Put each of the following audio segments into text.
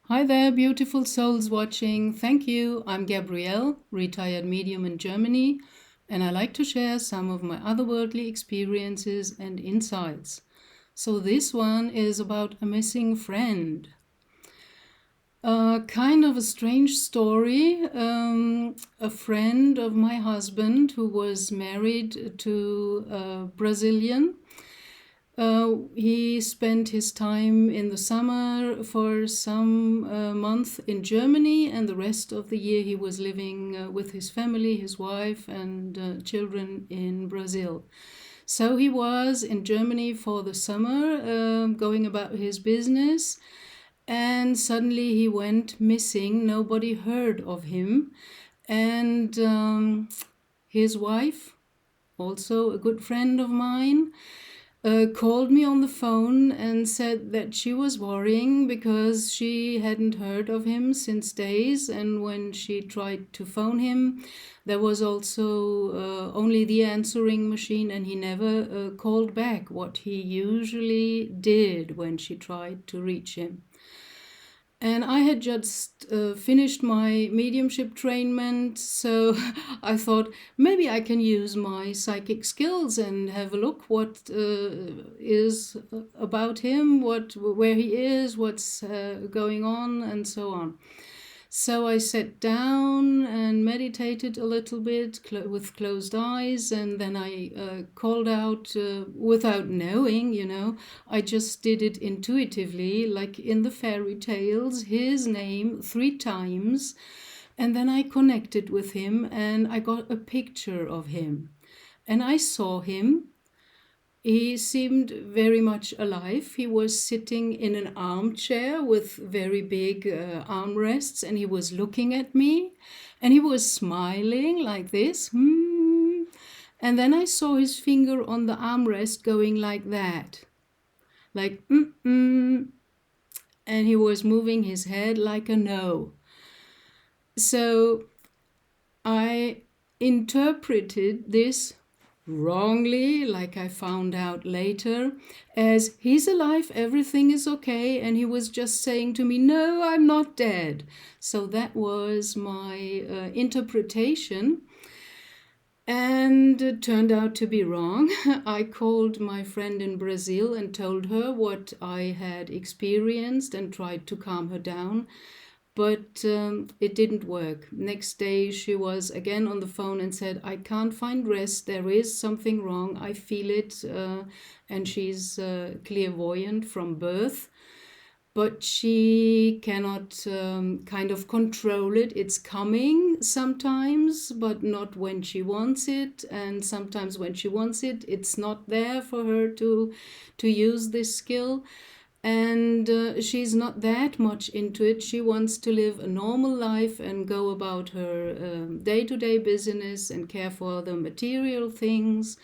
Hi there, beautiful souls watching. Thank you. I'm Gabrielle, retired medium in Germany, and I like to share some of my otherworldly experiences and insights. So, this one is about a missing friend. Kind of a strange story. A friend of my husband who was married to a Brazilian. He spent his time in the summer for some month in Germany, and the rest of the year he was living with his family, his wife, and children in Brazil. So he was in Germany for the summer, going about his business, and suddenly he went missing. Nobody heard of him. And his wife, also a good friend of mine, called me on the phone and said that she was worrying because she hadn't heard of him since days. And when she tried to phone him, there was also only the answering machine, and he never called back, what he usually did when she tried to reach him. And I had just finished my mediumship trainment, so I thought maybe I can use my psychic skills and have a look what is about him, where he is, what's going on, and so on. So I sat down and meditated a little bit with closed eyes, and then I called out without knowing, I just did it intuitively, like in the fairy tales, his name 3 times. And then I connected with him and I got a picture of him. And I saw him. He seemed very much alive. He was sitting in an armchair with very big armrests, and he was looking at me, and he was smiling like this. And then I saw his finger on the armrest going like that, like and he was moving his head like a no. So I interpreted this wrongly, like I found out later, as he's alive, everything is okay, and he was just saying to me, no, I'm not dead. So that was my interpretation, and it turned out to be wrong. I called my friend in Brazil and told her what I had experienced and tried to calm her down, but it didn't work. Next day, she was again on the phone and said, I can't find rest. There is something wrong. I feel it. And she's clairvoyant from birth, but she cannot kind of control it. It's coming sometimes, but not when she wants it. And sometimes when she wants it, it's not there for her to use this skill. And she's not that much into it. She wants to live a normal life and go about her day-to-day business and care for the material things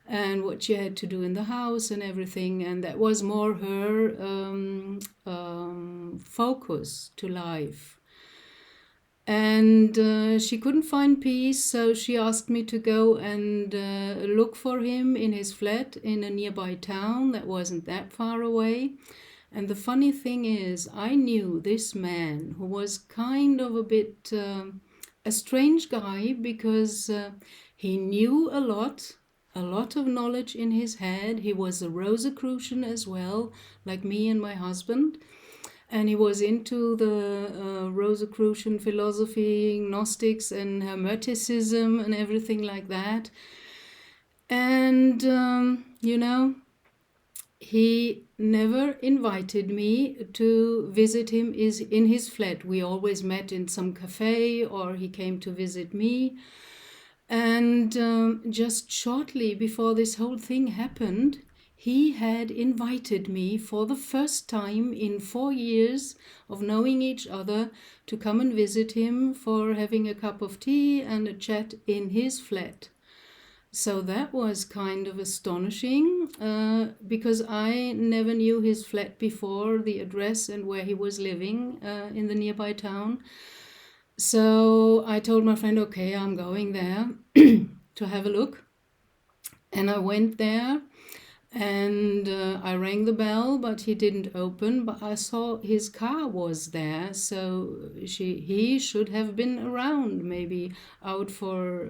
and what she had to do in the house and everything. And that was more her focus to life. And she couldn't find peace, so she asked me to go and look for him in his flat in a nearby town that wasn't that far away. And the funny thing is, I knew this man who was kind of a bit a strange guy, because he knew a lot of knowledge in his head. He was a Rosicrucian as well, like me and my husband. And he was into the Rosicrucian philosophy, Gnostics, and Hermeticism, and everything like that. And, he never invited me to visit him in his flat. We always met in some cafe, or he came to visit me. And just shortly before this whole thing happened, he had invited me for the first time in 4 years of knowing each other to come and visit him for having a cup of tea and a chat in his flat. So that was kind of astonishing, because I never knew his flat before, the address and where he was living in the nearby town. So I told my friend, okay, I'm going there to have a look. And I went there, And I rang the bell, but he didn't open. But I saw his car was there, so he should have been around, maybe out for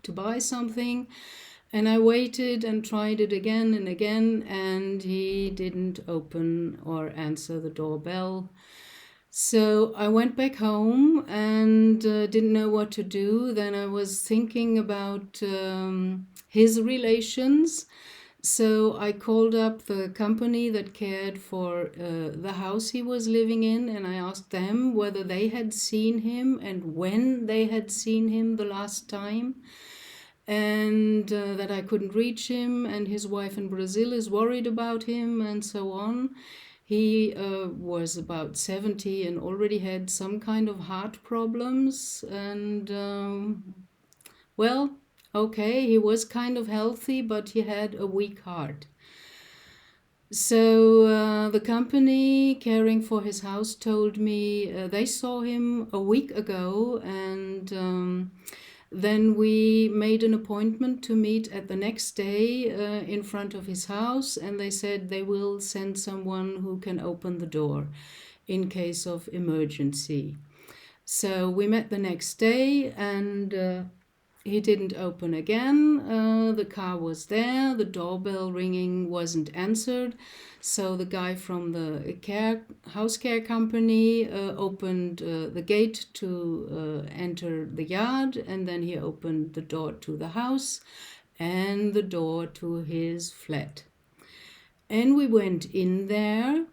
to buy something. And I waited and tried it again and again, and he didn't open or answer the doorbell. So I went back home and didn't know what to do. Then I was thinking about his relations. So I called up the company that cared for the house he was living in, and I asked them whether they had seen him and when they had seen him the last time, and that I couldn't reach him, and his wife in Brazil is worried about him, and so on. He was about 70 and already had some kind of heart problems, and well, okay, he was kind of healthy, but he had a weak heart. So the company caring for his house told me they saw him a week ago, and then we made an appointment to meet at the next day in front of his house, and they said they will send someone who can open the door in case of emergency. So we met the next day, and he didn't open again. The car was there. The doorbell ringing wasn't answered. So the guy from the house care company opened the gate to enter the yard, and then he opened the door to the house and the door to his flat. And we went in there,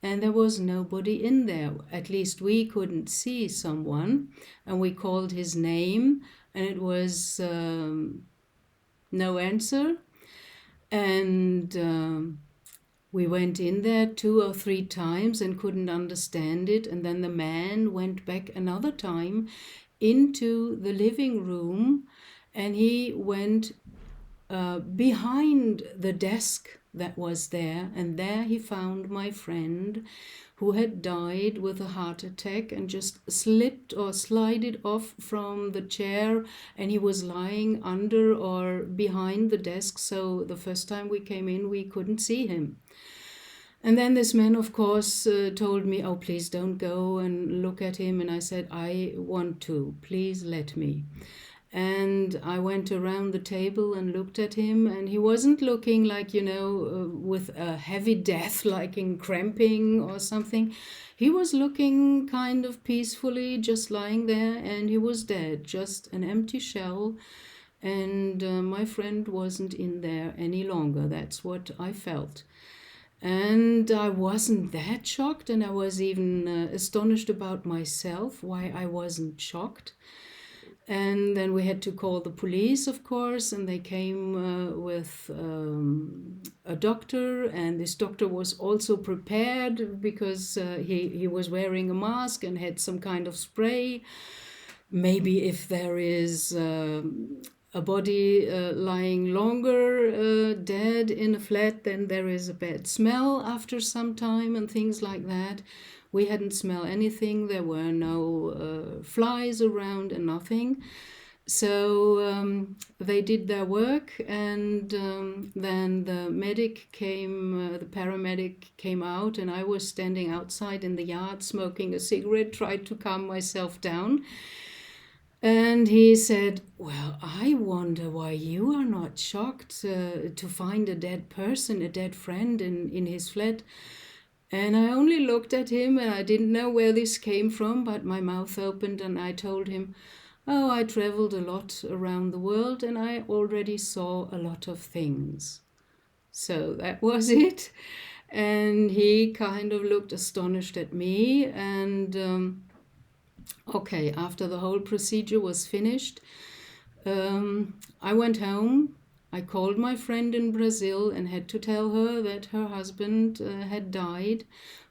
and there was nobody in there. At least we couldn't see someone, and we called his name, and it was no answer. And we went in there 2 or 3 times and couldn't understand it. And then the man went back another time into the living room, and he went behind the desk that was there, and there he found my friend who had died with a heart attack and just slipped or slided off from the chair, and he was lying under or behind the desk. So the first time we came in, we couldn't see him. And then this man, of course, told me, oh, please don't go and look at him. And I said, I want to, please let me. And I went around the table and looked at him, and he wasn't looking like, with a heavy death, like in cramping or something. He was looking kind of peacefully, just lying there, and he was dead, just an empty shell. And my friend wasn't in there any longer. That's what I felt. And I wasn't that shocked, and I was even astonished about myself, why I wasn't shocked. And then we had to call the police, of course, and they came with a doctor, and this doctor was also prepared because he was wearing a mask and had some kind of spray. Maybe if there is a body lying longer dead in a flat, then there is a bad smell after some time and things like that. We hadn't smelled anything. There were no flies around and nothing. So they did their work, and then the medic came, the paramedic came out, and I was standing outside in the yard smoking a cigarette, tried to calm myself down. And he said, well, I wonder why you are not shocked to find a dead person, a dead friend in his flat. And I only looked at him, and I didn't know where this came from, but my mouth opened and I told him, oh, I traveled a lot around the world and I already saw a lot of things. So that was it. And he kind of looked astonished at me, and okay, after the whole procedure was finished, I went home. I called my friend in Brazil and had to tell her that her husband had died,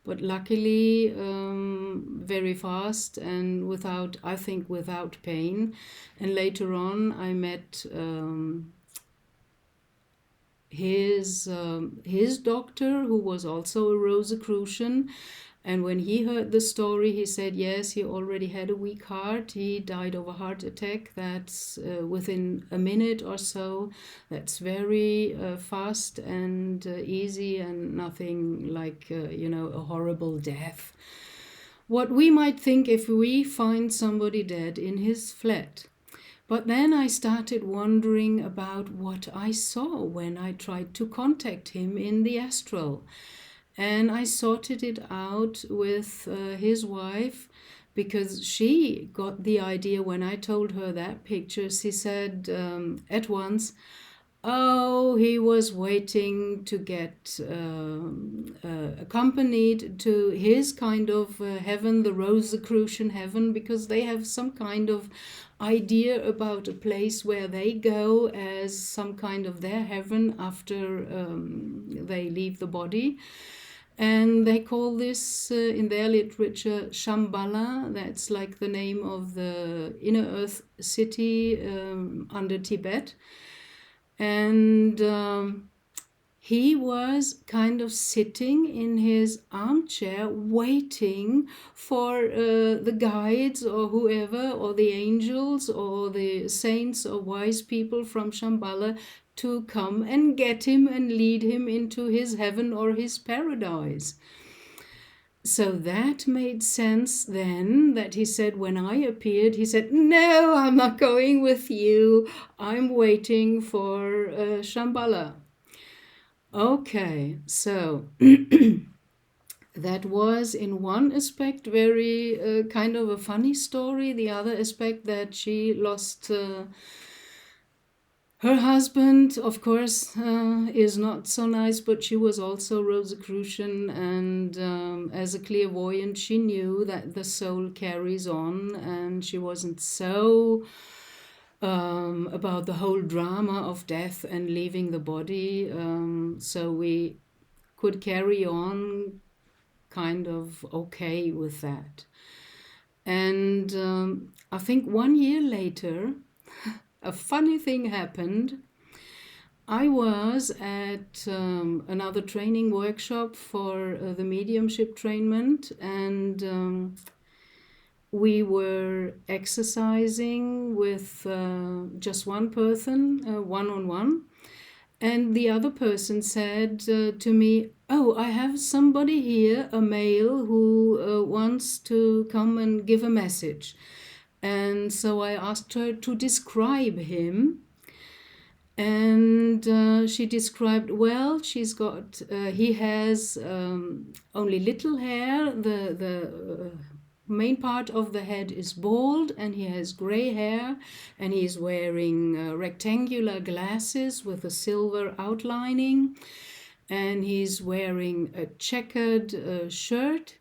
but luckily very fast and I think without pain. And later on I met his doctor, who was also a Rosicrucian, And when he heard the story, he said, yes, he already had a weak heart. He died of a heart attack. That's within a minute or so. That's very fast and easy, and nothing like, a horrible death. What we might think if we find somebody dead in his flat. But then I started wondering about what I saw when I tried to contact him in the astral. And I sorted it out with his wife, because she got the idea when I told her that picture. She said at once, oh, he was waiting to get accompanied to his kind of heaven, the Rosicrucian heaven, because they have some kind of idea about a place where they go as some kind of their heaven after they leave the body. And they call this in their literature Shambala. That's like the name of the inner earth city under Tibet. And he was kind of sitting in his armchair waiting for the guides or whoever, or the angels or the saints or wise people from Shambhala to come and get him and lead him into his heaven or his paradise. So that made sense then, that he said, when I appeared, he said, no, I'm not going with you. I'm waiting for Shambhala. Okay, so that was in one aspect very kind of a funny story. The other aspect, that she lost her husband, of course, is not so nice, but she was also Rosicrucian, and as a clairvoyant, she knew that the soul carries on, and she wasn't so about the whole drama of death and leaving the body. So we could carry on kind of okay with that. And I think 1 year later, a funny thing happened. I was at another training workshop for the mediumship trainment, and we were exercising with just one person, one-on-one. And the other person said to me, oh, I have somebody here, a male, who wants to come and give a message. And so I asked her to describe him. And she described, well, he has only little hair. The main part of the head is bald, and he has gray hair, and he's wearing rectangular glasses with a silver outlining, and he's wearing a checkered shirt,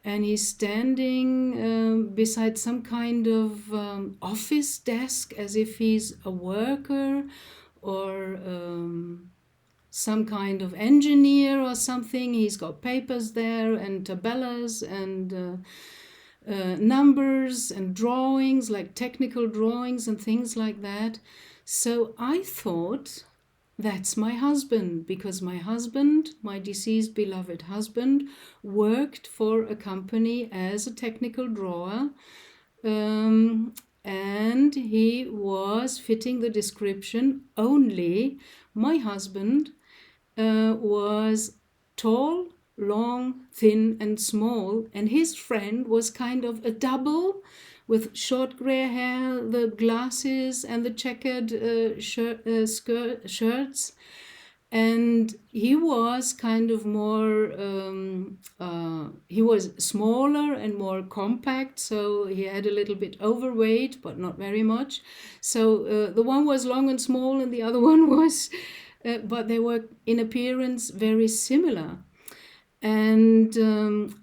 and he's standing beside some kind of office desk, as if he's a worker or some kind of engineer or something. He's got papers there and tabellas and numbers and drawings, like technical drawings and things like that. So I thought, that's my husband, because my husband, my deceased beloved husband, worked for a company as a technical drawer, and he was fitting the description. Only my husband was tall, long, thin, and small, and his friend was kind of a double, with short gray hair, the glasses, and the checkered shirts. And he was kind of more, he was smaller and more compact, so he had a little bit overweight, but not very much. So the one was long and small, and the other one was, but they were in appearance very similar. And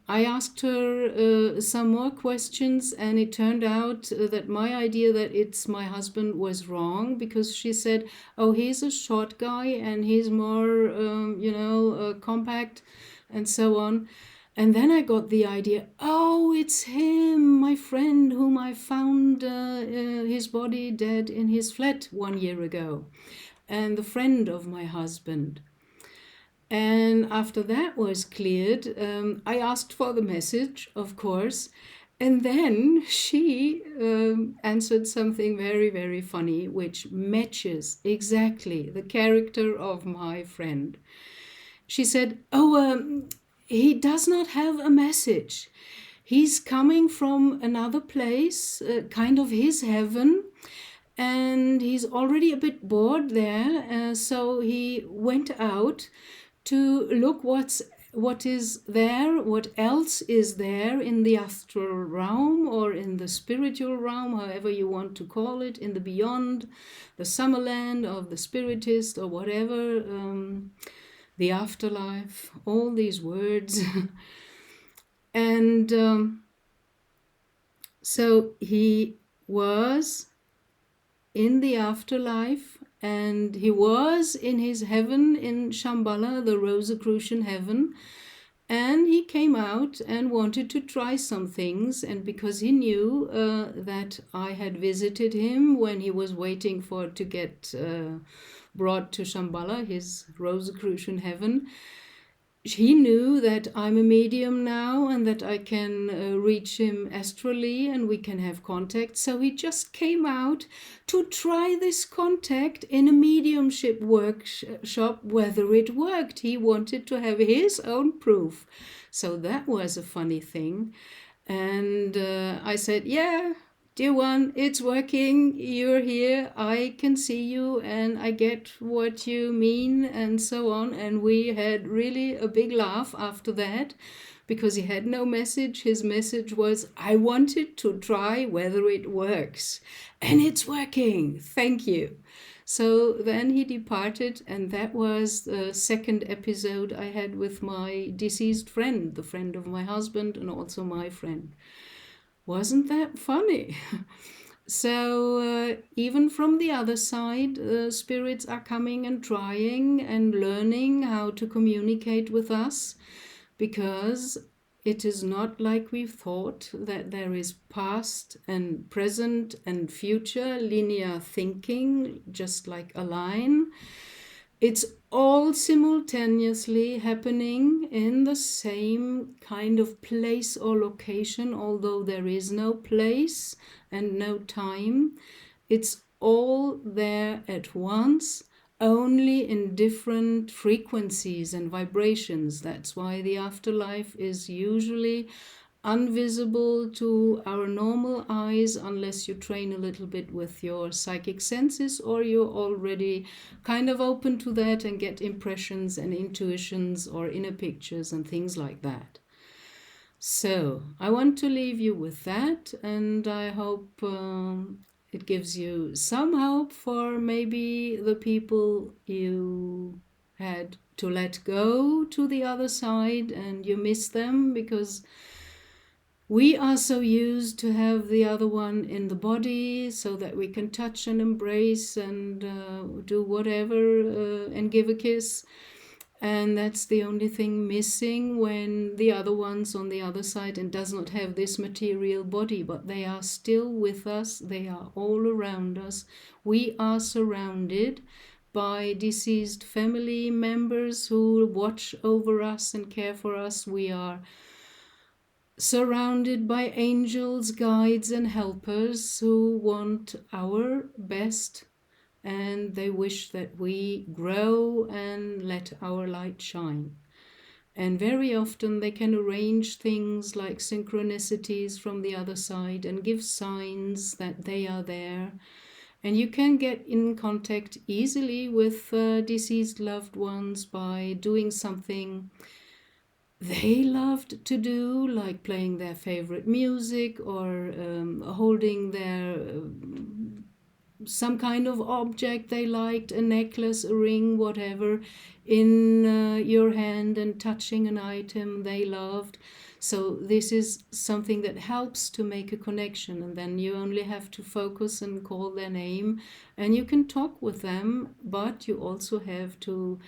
I asked her some more questions, and it turned out that my idea that it's my husband was wrong, because she said, oh, he's a short guy and he's more, compact and so on. And then I got the idea, oh, it's him, my friend, whom I found his body dead in his flat 1 year ago, and the friend of my husband. And after that was cleared, I asked for the message, of course. And then she answered something very, very funny, which matches exactly the character of my friend. She said, "Oh, he does not have a message. He's coming from another place, kind of his heaven, and he's already a bit bored there. So he went out to look what is there, what else is there in the astral realm or in the spiritual realm, however you want to call it, in the beyond, the summerland of the spiritist or whatever, the afterlife, all these words." And so he was in the afterlife, and he was in his heaven in Shambala, the Rosicrucian heaven, and he came out and wanted to try some things. And because he knew that I had visited him when he was waiting for to get brought to Shambala, his Rosicrucian heaven, he knew that I'm a medium now and that I can reach him astrally and we can have contact. So he just came out to try this contact in a mediumship workshop, whether it worked. He wanted to have his own proof. So that was a funny thing. And I said, "Yeah, dear one, it's working. You're here. I can see you and I get what you mean," and so on. And we had really a big laugh after that because he had no message. His message was, "I wanted to try whether it works. And it's working. Thank you." So then he departed, and that was the second episode I had with my deceased friend, the friend of my husband and also my friend. Wasn't that funny? So even from the other side, spirits are coming and trying and learning how to communicate with us, because it is not like we thought that there is past and present and future linear thinking, just like a line. It's all simultaneously happening in the same kind of place or location, although there is no place and no time. It's all there at once, only in different frequencies and vibrations. That's why the afterlife is usually invisible to our normal eyes unless you train a little bit with your psychic senses, or you're already kind of open to that and get impressions and intuitions or inner pictures and things like that. So I want to leave you with that, and I hope it gives you some hope for maybe the people you had to let go to the other side and you miss them, because we are so used to have the other one in the body so that we can touch and embrace and do whatever and give a kiss. And that's the only thing missing when the other one's on the other side and does not have this material body. But they are still with us. They are all around us. We are surrounded by deceased family members who watch over us and care for us. We are surrounded by angels, guides, and helpers who want our best, and they wish that we grow and let our light shine. And very often they can arrange things like synchronicities from the other side and give signs that they are there. And you can get in contact easily with deceased loved ones by doing something they loved to do, like playing their favorite music or holding their some kind of object they liked, a necklace, a ring, whatever, in your hand, and touching an item they loved. So this is something that helps to make a connection, and then you only have to focus and call their name, and you can talk with them, but you also have to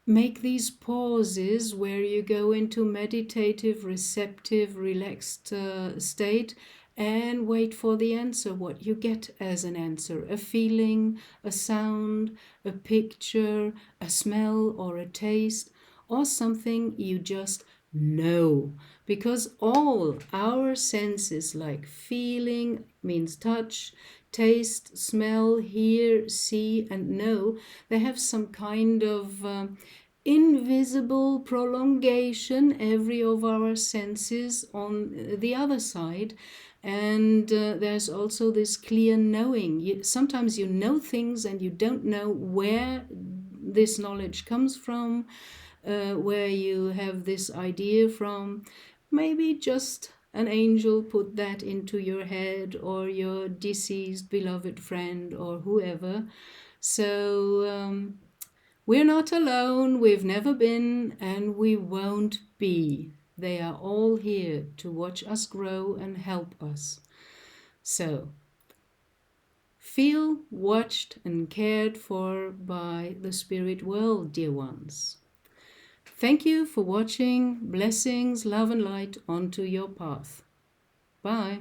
make these pauses where you go into meditative, receptive, relaxed state and wait for the answer, what you get as an answer, a feeling, a sound, a picture, a smell, or a taste. or something you just know. Because all our senses, like feeling, means touch, taste, smell, hear, see, and know, they have some kind of invisible prolongation, every of our senses on the other side. And there's also this clear knowing. Sometimes you know things and you don't know where this knowledge comes from, where you have this idea from. Maybe just an angel put that into your head, or your deceased beloved friend, or whoever. So we're not alone, we've never been, and we won't be. They are all here to watch us grow and help us. So, feel watched and cared for by the spirit world, dear ones. Thank you for watching. Blessings, love, and light onto your path. Bye.